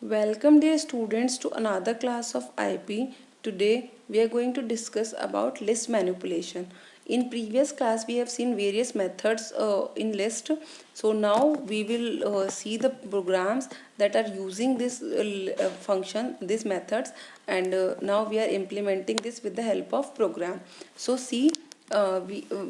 Welcome dear students to another class of IP. Today we are going to discuss about list manipulation. In previous class we have seen various methods in list. So now we will see the programs that are using this function, these methods, and now we are implementing this with the help of program. So see,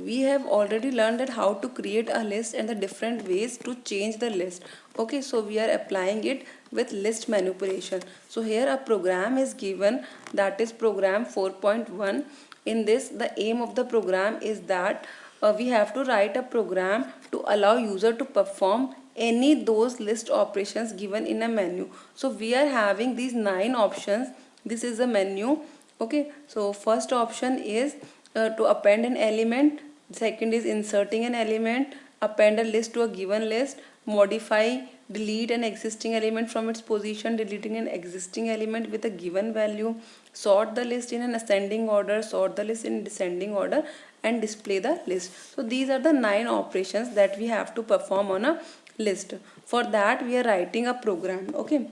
we have already learned that how to create a list and the different ways to change the list. Okay, so we are applying it with list manipulation. So here a program is given, that is program 4.1. In this, the aim of the program is that we have to write a program to allow user to perform any those list operations given in a menu. So we are having these 9 options. This is a menu. Okay, so first option is to append an element. Second is inserting an element, append a list to a given list, modify, delete an existing element from its position, deleting an existing element with a given value, sort the list in an ascending order, sort the list in descending order, and display the list. So these are the 9 operations that we have to perform on a list. For that we are writing a program. Okay,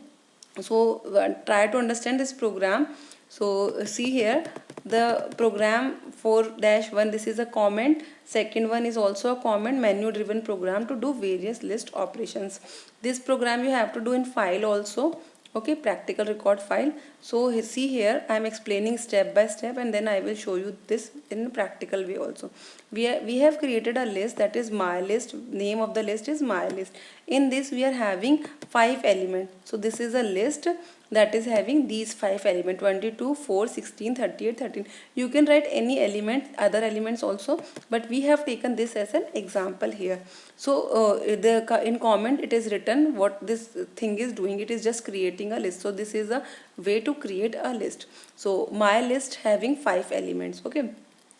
so try to understand this program. So see here, the program 4-1, this is a comment. Second one is also a comment, menu driven program to do various list operations. This program you have to do in file also. Okay, practical record file. So see here, I am explaining step by step, and then I will show you this in a practical way also. We have created a list, that is my list. Name of the list is my list. In this we are having 5 elements. So this is a list that is having these 5 elements: 22, 4, 16, 38, 13. You can write any element, other elements also, but we have taken this as an example here. So in comment it is written what this thing is doing. It is just creating a list. So this is a way to create a list. So my list having 5 elements. Okay,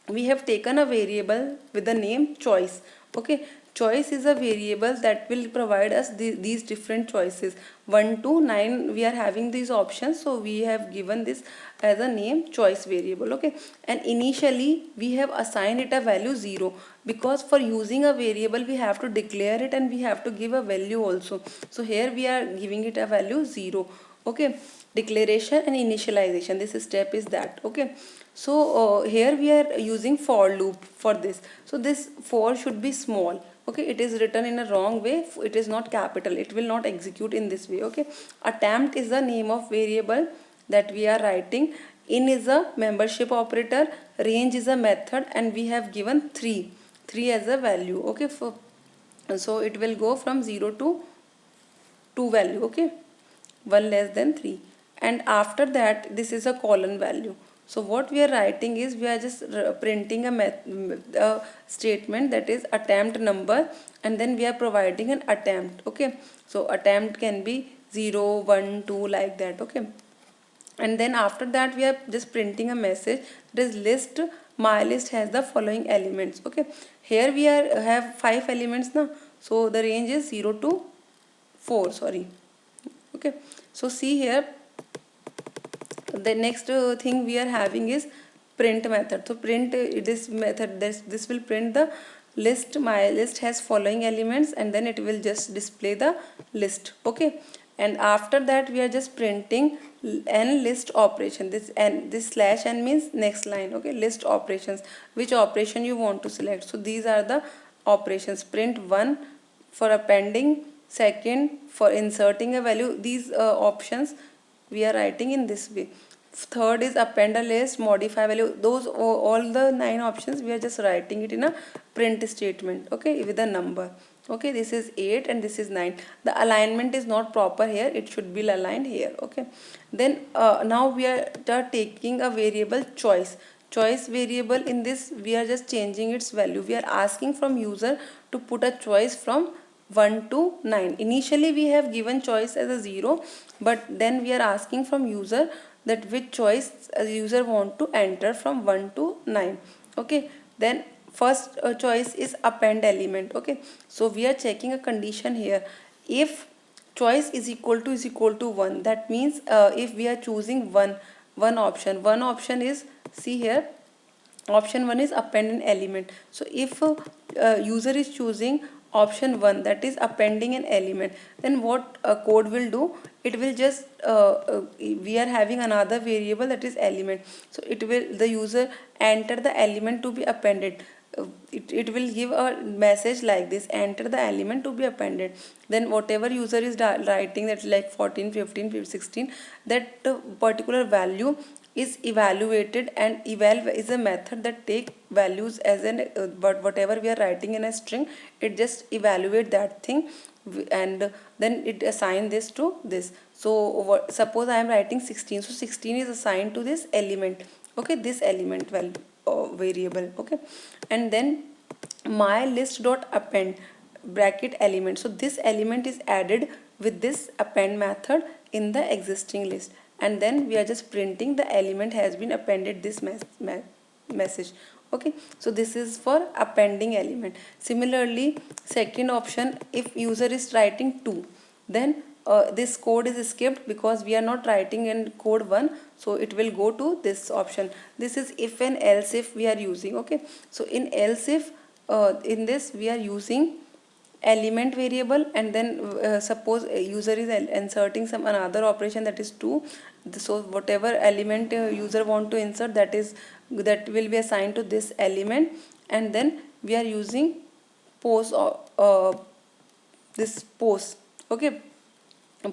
we have taken a variable with the name choice. Okay, choice is a variable that will provide us these different choices. 1 to 9 we are having these options, so we have given this as a name choice variable. Okay, and initially we have assigned it a value 0, because for using a variable we have to declare it and we have to give a value also. So here we are giving it a value 0. Okay, declaration and initialization, this step is that. Okay, so here we are using for loop for this. So this for should be small. Okay, it is written in a wrong way, it is not capital, it will not execute in this way. Okay, attempt is the name of variable that we are writing. In is a membership operator, range is a method, and we have given 3 as a value. Okay, so it will go from 0 to 2 value. Okay, 1 less than 3, and after that this is a colon value. So what we are writing is, we are just printing a statement, that is attempt number, and then we are providing an attempt. Okay, so attempt can be 0, 1, 2, like that. Okay, and then after that we are just printing a message, this list, my list has the following elements. Okay, here we are have 5 elements now, so the range is 0 to 4, sorry. Okay, so see here, the next thing we are having is print method. So print this method, this will print the list, my list has following elements, and then it will just display the list. Okay, and after that we are just printing n list operation. This n, this slash n means next line. Okay, list operations, which operation you want to select. So these are the operations: print 1 for appending, second for inserting a value. These options we are writing in this way. Third is append a list, modify value. Those all the 9 options we are just writing it in a print statement. Okay, with a number. Okay, this is 8 and this is 9. The alignment is not proper here, it should be aligned here. Okay, then now we are taking a variable choice variable. In this we are just changing its value. We are asking from user to put a choice from 1 to 9. Initially we have given choice as a 0, but then we are asking from user that which choice a user want to enter from 1 to 9. Okay, then first choice is append element. Okay, so we are checking a condition here. If choice is equal to 1, that means if we are choosing one option is, see here, option 1 is append an element. So if user is choosing option 1, that is appending an element, then what code will do, it will just we are having another variable that is element, so it will, the user enter the element to be appended. It will give a message like this, enter the element to be appended, then whatever user is writing, that like 14, 15, 16, that particular value is evaluated, and eval is a method that take values as an but whatever we are writing in a string, it just evaluate that thing, and then it assign this to this. So suppose I am writing 16, so 16 is assigned to this element, okay, this element value variable, okay, and then my list dot append bracket element, so this element is added with this append method in the existing list, and then we are just printing the element has been appended, this message, okay. So this is for appending element. Similarly, second option, if user is writing 2, then this code is skipped because we are not writing in code 1, so it will go to this option. This is if and else if we are using, okay. So in else if, in this we are using element variable, and then suppose a user is inserting some another operation, that is 2, so whatever element user want to insert, that will be assigned to this element, and then we are using pose this pose, okay,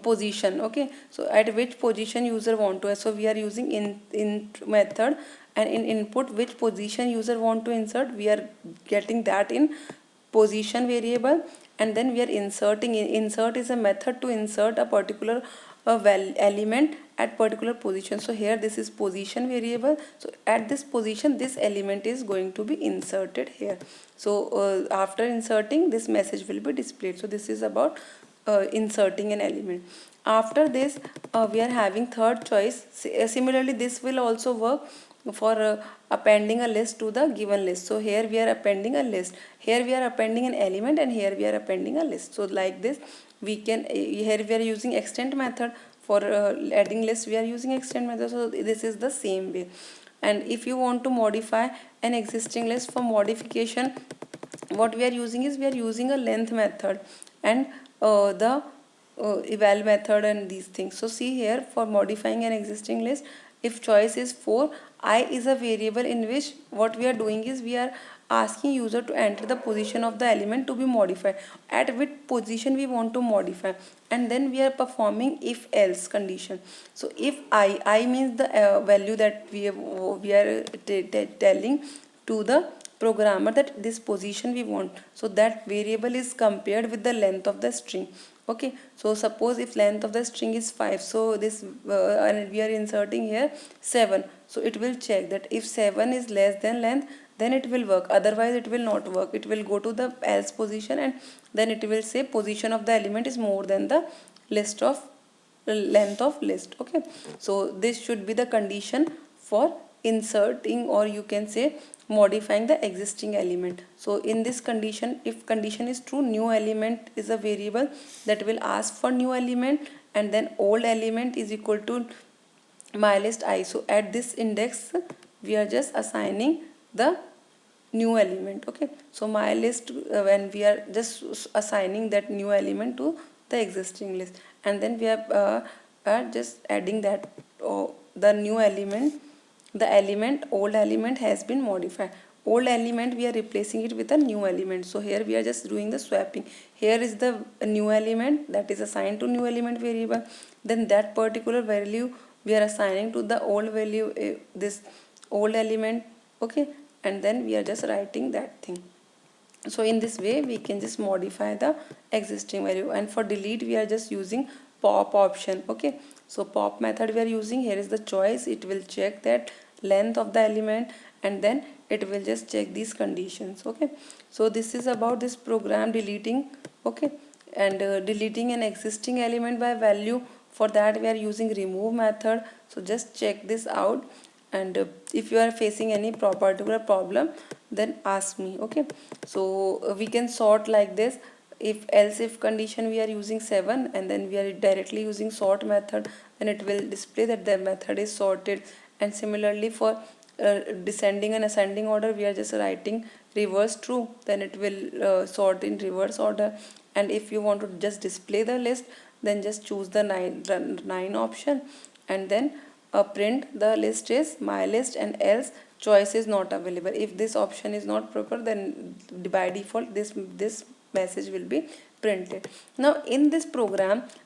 position, okay. So at which position user want to, so we are using in method, and in input which position user want to insert, we are getting that in position variable, and then we are inserting, insert is a method to insert a particular element at particular position. So here this is position variable, so at this position this element is going to be inserted here. So after inserting, this message will be displayed. So this is about inserting an element. After this we are having third choice. Similarly, this will also work for appending a list to the given list. So here we are appending a list, here we are appending an element, and here we are appending a list. So like this we can, here we are using extend method, for adding list we are using extend method. So this is the same way. And if you want to modify an existing list, for modification what we are using is, we are using a length method and the eval method and these things. So see here, for modifying an existing list, if choice is 4, I is a variable in which what we are doing is, we are asking user to enter the position of the element to be modified, at which position we want to modify, and then we are performing if else condition. So if I means the value that we are telling to the programmer that this position we want, so that variable is compared with the length of the string, okay. So suppose if length of the string is 5, so this and we are inserting here 7, so it will check that if 7 is less than length, then it will work, otherwise it will not work. It will go to the else position, and then it will say position of the element is more than the list of length of list, okay. So this should be the condition for inserting, or you can say modifying the existing element. So in this condition, if condition is true, new element is a variable that will ask for new element, and then old element is equal to my list I. So at this index we are just assigning the new element, okay. So my list, when we are just assigning that new element to the existing list, and then we are just adding that the new element, the element, old element has been modified. Old element we are replacing it with a new element. So here we are just doing the swapping. Here is the new element that is assigned to new element variable, then that particular value we are assigning to the old value, this old element, okay, and then we are just writing that thing. So in this way we can just modify the existing value. And for delete we are just using pop option, okay. So pop method we are using, here is the choice, it will check that length of the element, and then it will just check these conditions, okay. So this is about this program deleting, okay, and deleting an existing element by value. For that we are using remove method. So just check this out, and if you are facing any particular problem, then ask me, okay. So we can sort like this. If else if condition we are using 7, and then we are directly using sort method, then it will display that the method is sorted. And similarly for descending and ascending order, we are just writing reverse true, then it will sort in reverse order. And if you want to just display the list, then just choose the 9 option, and then print the list is my list, and else choice is not available. If this option is not proper, then by default this message will be printed. Now in this program